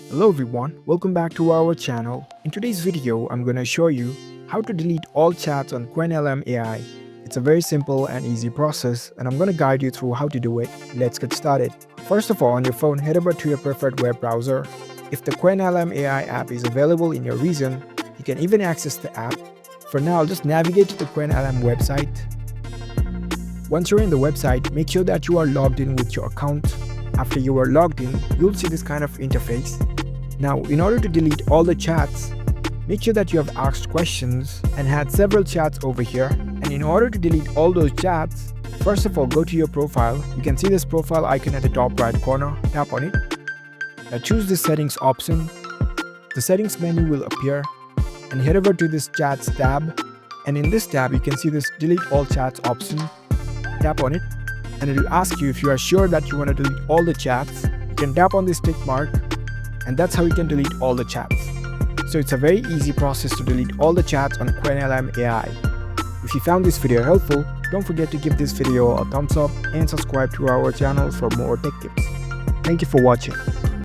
Hello everyone, welcome back to our channel. In today's video, I'm going to show you how to delete all chats on Qwenlm AI. It's a very simple and easy process and I'm going to guide you through how to do it. Let's get started. First of all, on your phone, head over to your preferred web browser. If the Qwenlm AI app is available in your region, you can even access the app. For now, just navigate to the Qwenlm website. Once you're in the website, make sure that you are logged in with your account. After you are logged in, you'll see this kind of interface. Now, in order to delete all the chats, make sure that you have asked questions and had several chats over here. And in order to delete all those chats, first of all, go to your profile. You can see this profile icon at the top right corner. Tap on it. Now choose the settings option. The settings menu will appear and head over to this chats tab. And in this tab, you can see this delete all chats option. Tap on it and it will ask you if you are sure that you want to delete all the chats. You can tap on this tick mark and that's how you can delete all the chats. So it's a very easy process to delete all the chats on Qwenlm AI. If you found this video helpful, don't forget to give this video a thumbs up and subscribe to our channel for more tech tips. Thank you for watching.